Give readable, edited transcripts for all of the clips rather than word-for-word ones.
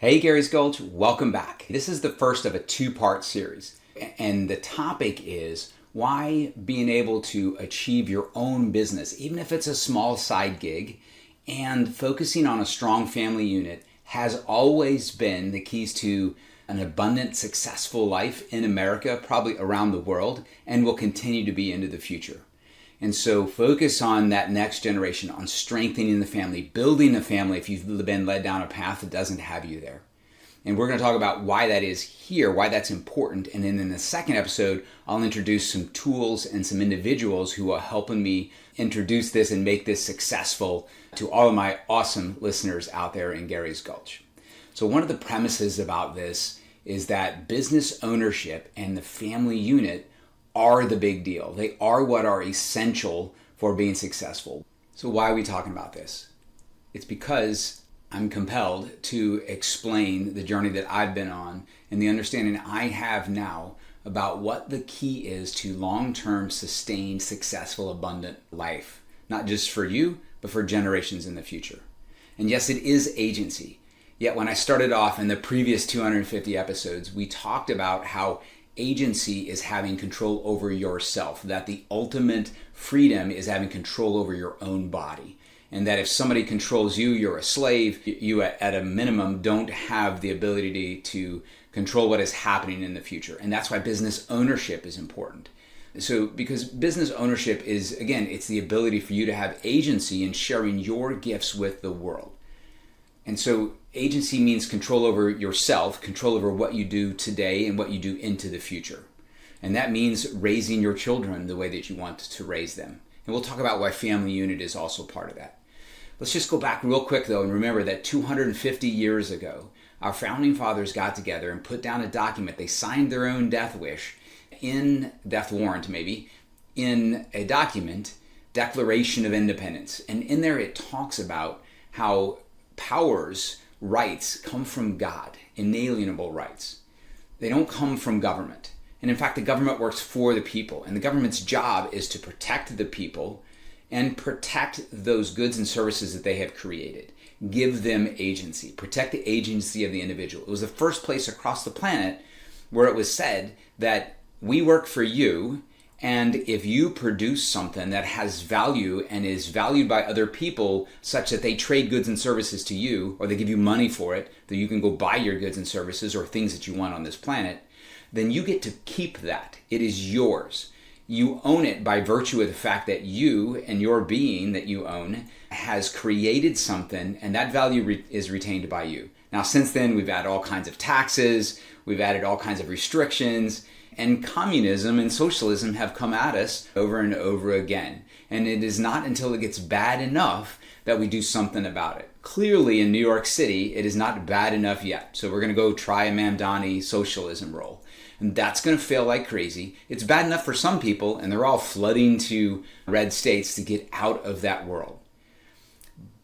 Hey, Gary's Gulch, welcome back. This is the first of a two-part series, and the topic is why being able to achieve your own business, even if it's a small side gig, and focusing on a strong family unit has always been the keys to an abundant, successful life in America, probably around the world, and will continue to be into the future. And so focus on that next generation, on strengthening the family, building a family if you've been led down a path that doesn't have you there. And we're going to talk about why that is here, why that's important. And then in the second episode, I'll introduce some tools and some individuals who are helping me introduce this and make this successful to all of my awesome listeners out there in Gary's Gulch. So one of the premises about this is that business ownership and the family unit are the big deal. They are what are essential for being successful. So why are we talking about this? It's because I'm compelled to explain the journey that I've been on and the understanding I have now about what the key is to long-term, sustained, successful, abundant life. Not just for you, but for generations in the future. And yes, it is agency. Yet when I started off in the previous 250 episodes, we talked about how agency is having control over yourself, that the ultimate freedom is having control over your own body. And that if somebody controls you, you're a slave. You at a minimum don't have the ability to control what is happening in the future. And that's why business ownership is important. So because business ownership is, again, it's the ability for you to have agency in sharing your gifts with the world. And so agency means control over yourself, control over what you do today and what you do into the future. And that means raising your children the way that you want to raise them. And we'll talk about why family unit is also part of that. Let's just go back real quick though and remember that 250 years ago, our founding fathers got together and put down a document. They signed their own death wish death warrant maybe, in a document, Declaration of Independence. And in there it talks about how powers, rights come from God, inalienable rights. They don't come from government. And in fact, the government works for the people. And the government's job is to protect the people and protect those goods and services that they have created. Give them agency. Protect the agency of the individual. It was the first place across the planet where it was said that we work for you, and if you produce something that has value and is valued by other people such that they trade goods and services to you, or they give you money for it, that you can go buy your goods and services or things that you want on this planet, then you get to keep that. It is yours. You own it by virtue of the fact that you and your being that you own has created something, and that value is retained by you. Now, since then, we've added all kinds of taxes, we've added all kinds of restrictions, and communism and socialism have come at us over and over again. And it is not until it gets bad enough that we do something about it. Clearly in New York City, it is not bad enough yet. So we're going to go try a Mamdani socialism role. And that's going to fail like crazy. It's bad enough for some people, and they're all flooding to red states to get out of that world.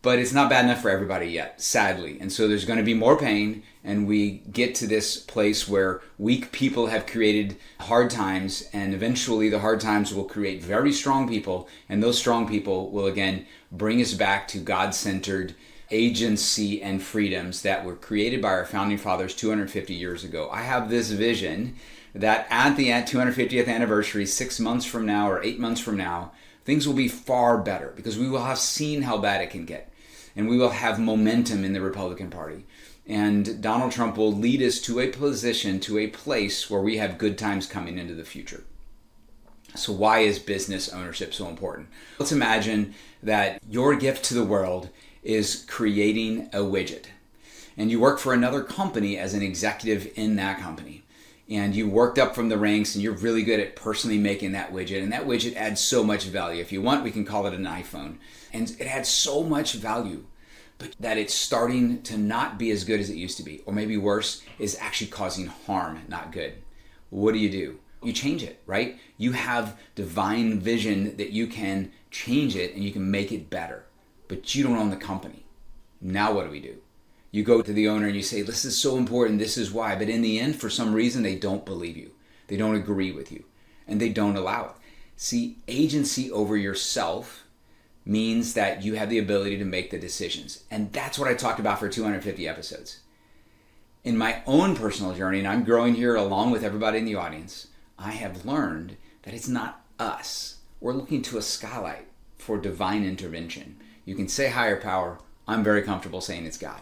But it's not bad enough for everybody yet, sadly. And so there's going to be more pain, and we get to this place where weak people have created hard times, and eventually the hard times will create very strong people, and those strong people will again bring us back to God-centered agency and freedoms that were created by our founding fathers 250 years ago. I have this vision that at the 250th anniversary, 6 months from now or 8 months from now, things will be far better because we will have seen how bad it can get. And we will have momentum in the Republican Party. And Donald Trump will lead us to a position, to a place where we have good times coming into the future. So why is business ownership so important? Let's imagine that your gift to the world is creating a widget. And you work for another company as an executive in that company. And you worked up from the ranks and you're really good at personally making that widget. And that widget adds so much value. If you want, we can call it an iPhone. And it adds so much value, but that it's starting to not be as good as it used to be. Or maybe worse, is actually causing harm, not good. What do? You change it, right? You have divine vision that you can change it and you can make it better. But you don't own the company. Now what do? You go to the owner and you say, this is so important, this is why. But in the end, for some reason, they don't believe you. They don't agree with you. And they don't allow it. See, agency over yourself means that you have the ability to make the decisions. And that's what I talked about for 250 episodes. In my own personal journey, and I'm growing here along with everybody in the audience, I have learned that it's not us. We're looking to a skylight for divine intervention. You can say higher power. I'm very comfortable saying it's God.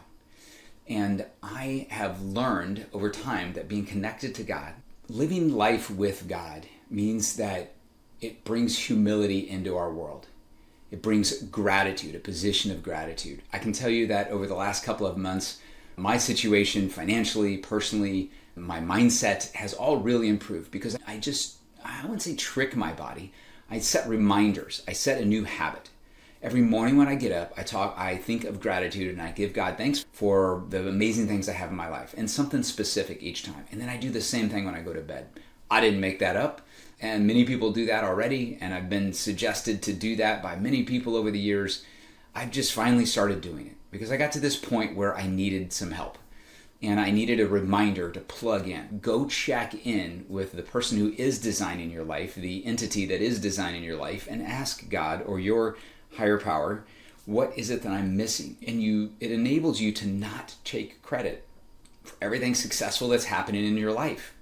And I have learned over time that being connected to God, living life with God, means that it brings humility into our world. It brings gratitude, a position of gratitude. I can tell you that over the last couple of months, my situation financially, personally, my mindset has all really improved because I wouldn't say trick my body. I set reminders. I set a new habit. Every morning when I get up, I think of gratitude and I give God thanks for the amazing things I have in my life and something specific each time. And then I do the same thing when I go to bed. I didn't make that up, and many people do that already, and I've been suggested to do that by many people over the years. I've just finally started doing it because I got to this point where I needed some help. And I needed a reminder to plug in. Go check in with the person who is designing your life, the entity that is designing your life, and ask God or your higher power, what is it that I'm missing? And it enables you to not take credit for everything successful that's happening in your life.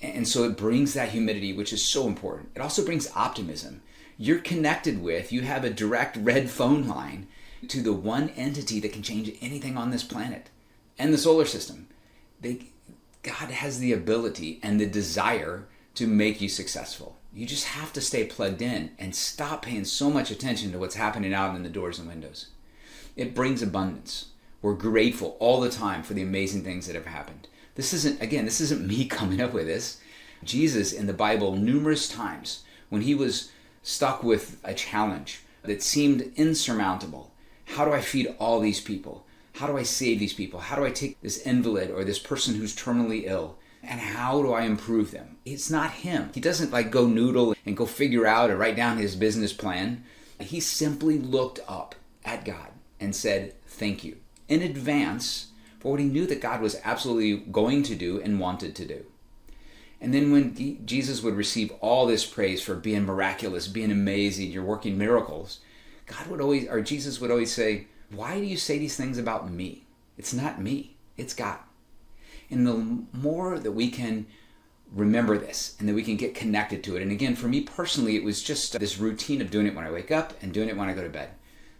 And so it brings that humility, which is so important. It also brings optimism. You have a direct red phone line to the one entity that can change anything on this planet and the solar system. God has the ability and the desire to make you successful. You just have to stay plugged in and stop paying so much attention to what's happening out in the doors and windows. It brings abundance. We're grateful all the time for the amazing things that have happened. This isn't me coming up with this. Jesus in the Bible, numerous times when he was stuck with a challenge that seemed insurmountable. How do I feed all these people? How do I save these people? How do I take this invalid or this person who's terminally ill? And how do I improve them? It's not him. He doesn't go noodle and go figure out or write down his business plan. He simply looked up at God and said, thank you, in advance for what he knew that God was absolutely going to do and wanted to do. And then when Jesus would receive all this praise for being miraculous, being amazing, you're working miracles, Jesus would always say, why do you say these things about me? It's not me, it's God. And the more that we can remember this and that we can get connected to it. And again, for me personally, it was just this routine of doing it when I wake up and doing it when I go to bed.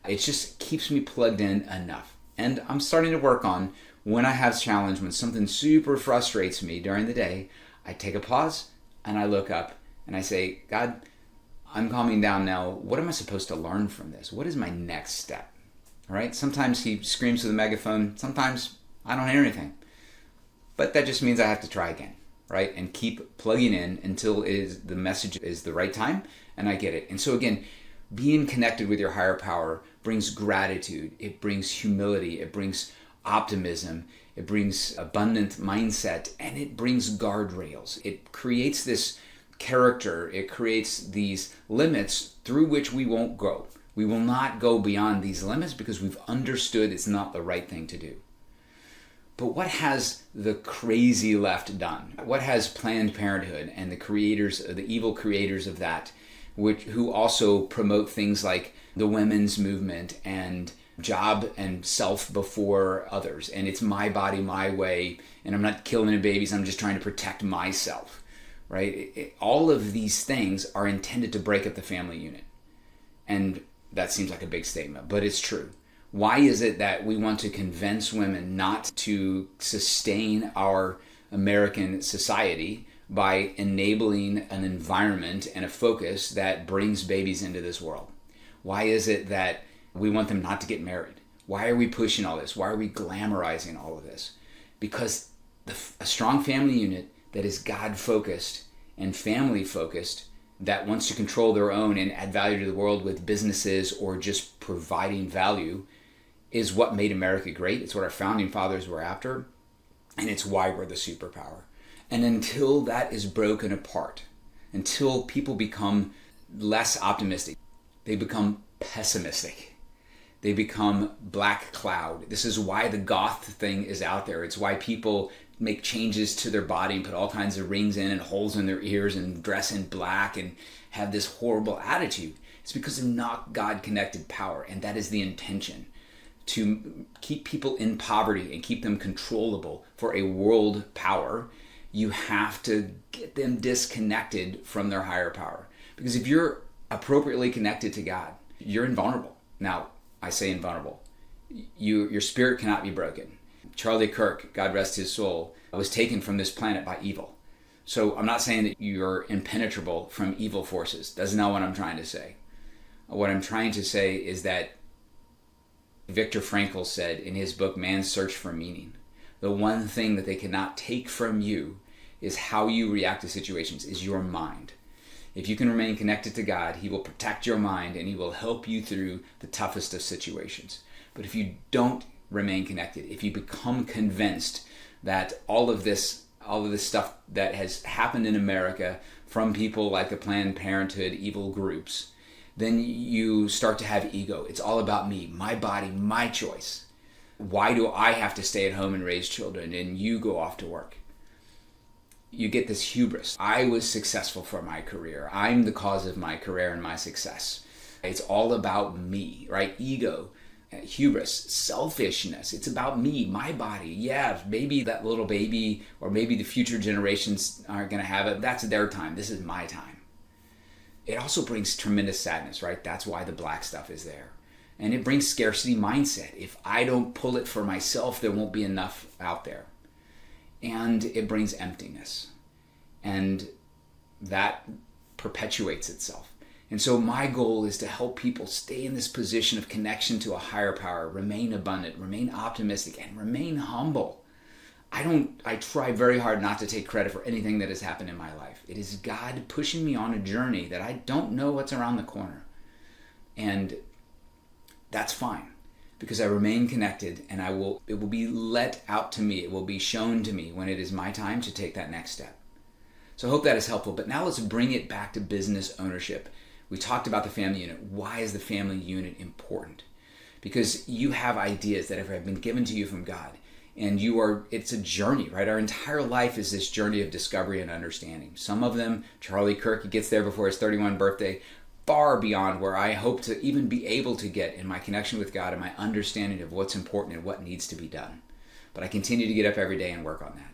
It just keeps me plugged in enough. And I'm starting to work on when I have challenge, when something super frustrates me during the day, I take a pause and I look up and I say, God, I'm calming down now. What am I supposed to learn from this? What is my next step? All right. Sometimes he screams to the megaphone. Sometimes I don't hear anything. But that just means I have to try again, right? And keep plugging in until the message is the right time and I get it. And so again, being connected with your higher power brings gratitude. It brings humility. It brings optimism. It brings abundant mindset, and it brings guardrails. It creates this character. It creates these limits through which we won't go. We will not go beyond these limits because we've understood it's not the right thing to do. But what has the crazy left done? What has Planned Parenthood and the creators, the evil creators of that, who also promote things like the women's movement and job and self before others, and it's my body, my way, and I'm not killing any babies, I'm just trying to protect myself, right? All of these things are intended to break up the family unit. And that seems like a big statement, but it's true. Why is it that we want to convince women not to sustain our American society by enabling an environment and a focus that brings babies into this world? Why is it that we want them not to get married? Why are we pushing all this? Why are we glamorizing all of this? Because a strong family unit that is God-focused and family-focused, that wants to control their own and add value to the world with businesses or just providing value, is what made America great. It's what our founding fathers were after, and it's why we're the superpower. And until that is broken apart, until people become less optimistic, they become pessimistic. They become black cloud. This is why the goth thing is out there. It's why people make changes to their body and put all kinds of rings in and holes in their ears and dress in black and have this horrible attitude. It's because they're not God-connected power, and that is the intention. to keep people in poverty and keep them controllable for a world power, you have to get them disconnected from their higher power. Because if you're appropriately connected to God, you're invulnerable. Now, I say invulnerable. Your spirit cannot be broken. Charlie Kirk, God rest his soul, was taken from this planet by evil. So I'm not saying that you're impenetrable from evil forces. That's not what I'm trying to say. What I'm trying to say is that Viktor Frankl said in his book, Man's Search for Meaning, the one thing that they cannot take from you is how you react to situations, is your mind. If you can remain connected to God, he will protect your mind and he will help you through the toughest of situations. But if you don't remain connected, if you become convinced that all of this stuff that has happened in America from people like the Planned Parenthood evil groups, then you start to have ego. It's all about me, my body, my choice. Why do I have to stay at home and raise children and you go off to work? You get this hubris. I was successful for my career. I'm the cause of my career and my success. It's all about me, right? Ego, hubris, selfishness. It's about me, my body. Yeah, maybe that little baby or maybe the future generations aren't going to have it. That's their time. This is my time. It also brings tremendous sadness, right? That's why the black stuff is there. And it brings scarcity mindset. If I don't pull it for myself, there won't be enough out there. And it brings emptiness. And that perpetuates itself. And so my goal is to help people stay in this position of connection to a higher power, remain abundant, remain optimistic, and remain humble. I try very hard not to take credit for anything that has happened in my life. It is God pushing me on a journey that I don't know what's around the corner. And that's fine, because I remain connected and it will be let out to me. It will be shown to me when it is my time to take that next step. So I hope that is helpful. But now let's bring it back to business ownership. We talked about the family unit. Why is the family unit important? Because you have ideas that have been given to you from God. And it's a journey, right? Our entire life is this journey of discovery and understanding. Some of them, Charlie Kirk, he gets there before his 31st birthday, far beyond where I hope to even be able to get in my connection with God and my understanding of what's important and what needs to be done. But I continue to get up every day and work on that.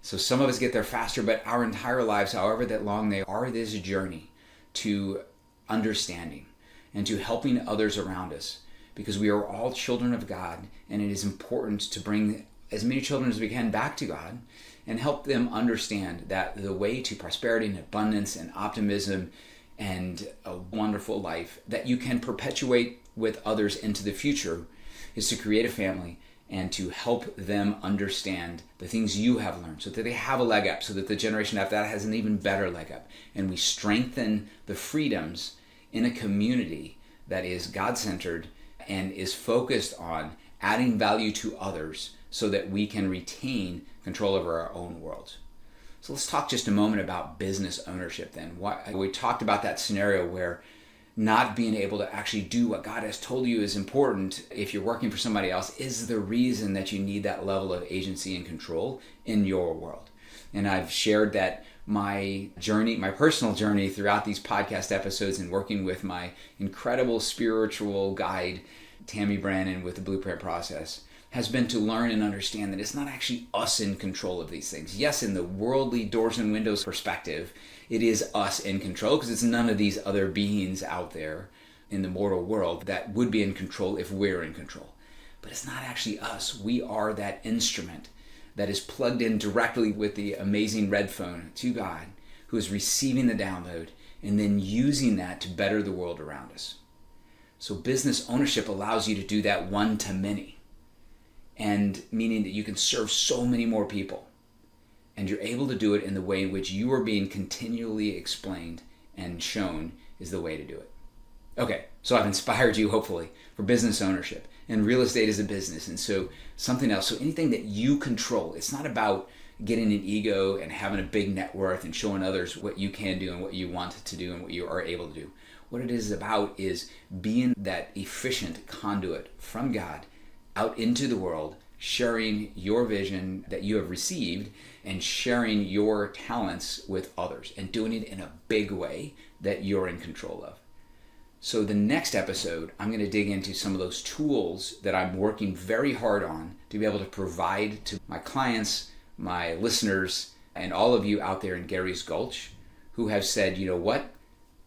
So some of us get there faster, but our entire lives, however that long they are, this journey to understanding and to helping others around us, because we are all children of God, and it is important to bring as many children as we can back to God and help them understand that the way to prosperity and abundance and optimism and a wonderful life that you can perpetuate with others into the future is to create a family and to help them understand the things you have learned so that they have a leg up, so that the generation after that has an even better leg up. And we strengthen the freedoms in a community that is God-centered and is focused on adding value to others so that we can retain control over our own world. So let's talk just a moment about business ownership then. We talked about that scenario where not being able to actually do what God has told you is important if you're working for somebody else is the reason that you need that level of agency and control in your world. And I've shared that my personal journey throughout these podcast episodes and working with my incredible spiritual guide, Tammy Brannon, with the Blueprint Process, has been to learn and understand that it's not actually us in control of these things. Yes, in the worldly doors and windows perspective, it is us in control because it's none of these other beings out there in the mortal world that would be in control if we're in control. But it's not actually us. We are that instrument that is plugged in directly with the amazing red phone to God, who is receiving the download and then using that to better the world around us. So business ownership allows you to do that one to many, and meaning that you can serve so many more people. And you're able to do it in the way in which you are being continually explained and shown is the way to do it. Okay, so I've inspired you, hopefully, for business ownership. And real estate is a business, and so something else. So anything that you control, it's not about getting an ego and having a big net worth and showing others what you can do and what you want to do and what you are able to do. What it is about is being that efficient conduit from God out into the world, sharing your vision that you have received and sharing your talents with others and doing it in a big way that you're in control of. So the next episode, I'm going to dig into some of those tools that I'm working very hard on to be able to provide to my clients, my listeners, and all of you out there in Gary's Gulch who have said, you know what,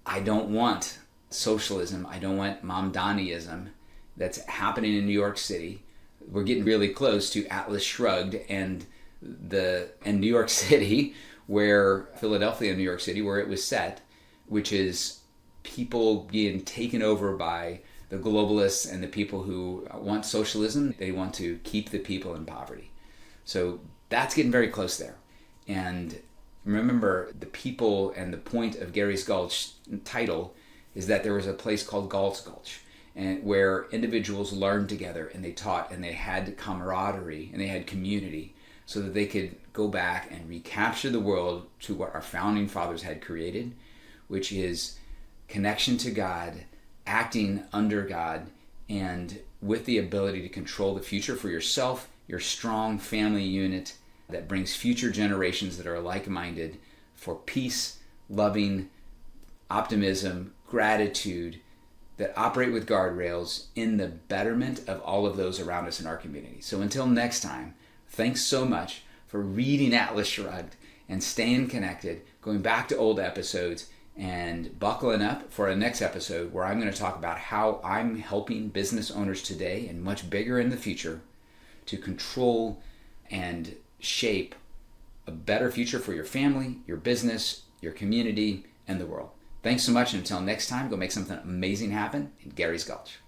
I don't want socialism, I don't want Mom Donnieism that's happening in New York City. We're getting really close to Atlas Shrugged and New York City, where Philadelphia and New York City, where it was set, which is people being taken over by the globalists and the people who want socialism. They want to keep the people in poverty. So that's getting very close there. And remember, the people and the point of Gary's Gulch title is that there was a place called Gulch, and where individuals learned together and they taught and they had camaraderie and they had community so that they could go back and recapture the world to what our founding fathers had created, which is connection to God, acting under God, and with the ability to control the future for yourself, your strong family unit that brings future generations that are like-minded for peace, loving, optimism, gratitude, that operate with guardrails in the betterment of all of those around us in our community. So until next time, thanks so much for reading Atlas Shrugged and staying connected, going back to old episodes, and buckling up for a next episode where I'm going to talk about how I'm helping business owners today and much bigger in the future to control and shape a better future for your family, your business, your community, and the world. Thanks so much, and until next time, go make something amazing happen in Gary's Gulch.